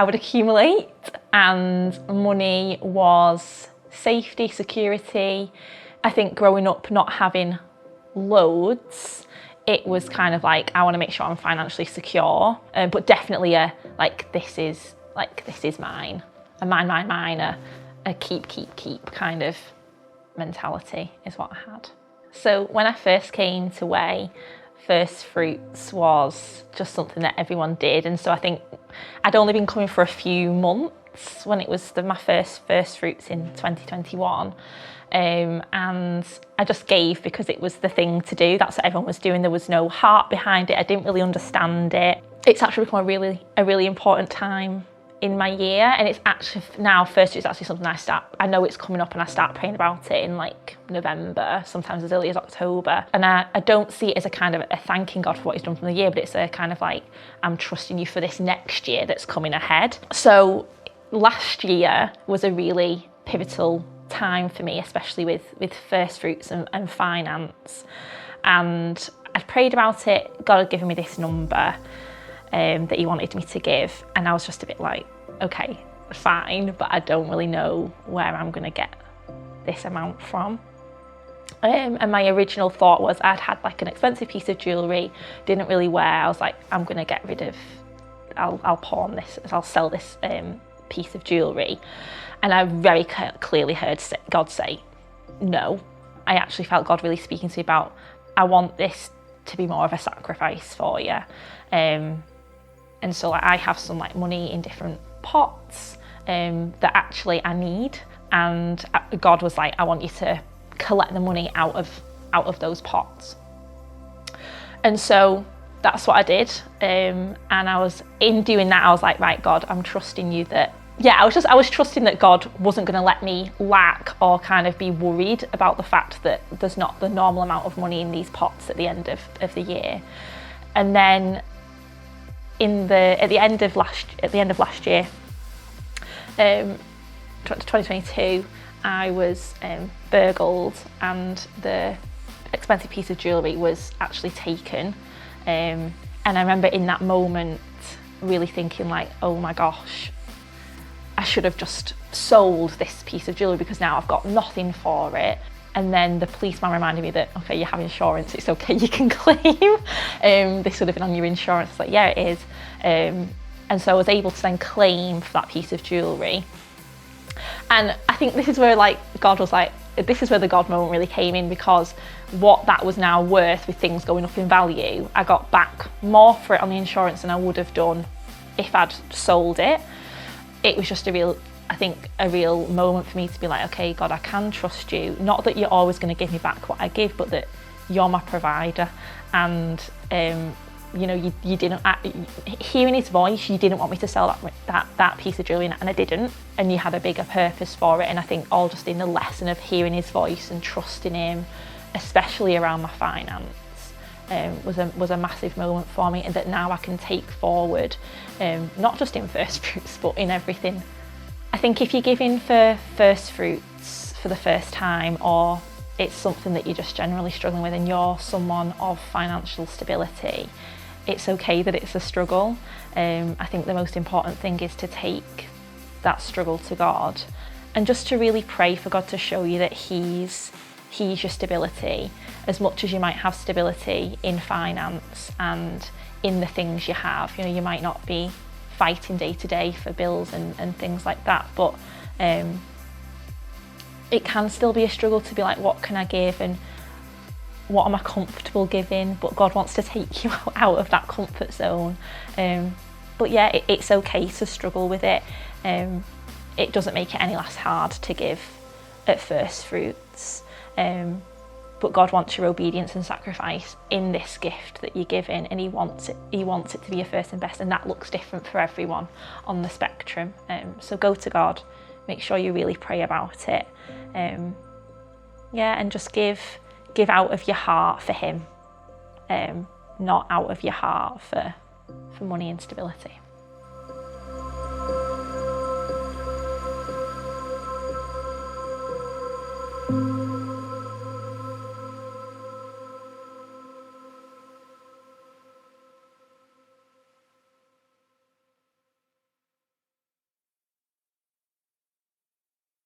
I would accumulate, and money was safety, security. I think growing up not having loads, it was kind of like, I want to make sure I'm financially secure, but definitely this is mine, a mine, a keep kind of mentality is what I had. So when I first came to Way, Firstfruits was just something that everyone did, and so I think I'd only been coming for a few months when it was my Firstfruits in 2021, and I just gave because it was the thing to do. That's what everyone was doing. There was no heart behind it. I didn't really understand it. It's actually become a really important time in my year, and it's actually now Firstfruits is actually something I know it's coming up, and I start praying about it in like November, sometimes as early as October. And I don't see it as a kind of a thanking God for what he's done from the year, but it's a kind of like, I'm trusting you for this next year that's coming ahead. So last year was a really pivotal time for me, especially with Firstfruits and finance. And I'd prayed about it. God had given me this number that he wanted me to give, and I was just a bit like, okay, fine, but I don't really know where I'm going to get this amount from. And my original thought was, I'd had like an expensive piece of jewellery, didn't really wear. I was like, I'm going to get rid of, I'll pawn this, I'll sell this piece of jewellery. And I very clearly heard God say no. I actually felt God really speaking to me about, I want this to be more of a sacrifice for you. And so like, I have some like money in different pots that actually I need, and God was like, I want you to collect the money out of those pots. And so that's what I did, and I was in doing that, I was like, right, God, I'm trusting you that, I was trusting that God wasn't going to let me lack or kind of be worried about the fact that there's not the normal amount of money in these pots at the end of the year. And then at the end of last year, 2022, I was burgled, and the expensive piece of jewellery was actually taken. And I remember in that moment really thinking like, oh my gosh, I should have just sold this piece of jewellery because now I've got nothing for it. And then the policeman reminded me that, okay, you have insurance, it's okay, you can claim. This would have been on your insurance. I was like, yeah, it is. And so I was able to then claim for that piece of jewellery. And I think this is where like God was like, this is where the God moment really came in, because what that was now worth with things going up in value, I got back more for it on the insurance than I would have done if I'd sold it. It was just a real moment for me to be like, okay, God, I can trust you. Not that you're always going to give me back what I give, but that you're my provider. And you didn't, hearing his voice, you didn't want me to sell that piece of jewellery, and I didn't. And you had a bigger purpose for it. And I think all just in the lesson of hearing his voice and trusting him, especially around my finance, was a massive moment for me, and that now I can take forward, not just in Firstfruits, but in everything. I think if you're giving for Firstfruits for the first time, or it's something that you're just generally struggling with and you're someone of financial stability, it's okay that it's a struggle. I think the most important thing is to take that struggle to God, and just to really pray for God to show you that He's your stability, as much as you might have stability in finance and in the things you have. You might not be fighting day to day for bills and things like that, but it can still be a struggle to be like, what can I give and what am I comfortable giving? But God wants to take you out of that comfort zone. But yeah, it's okay to struggle with it. It doesn't make it any less hard to give at Firstfruits. But God wants your obedience and sacrifice in this gift that you're giving, and He wants it to be your first and best, and that looks different for everyone on the spectrum. So go to God, make sure you really pray about it, and just give out of your heart for Him, not out of your heart for money and stability.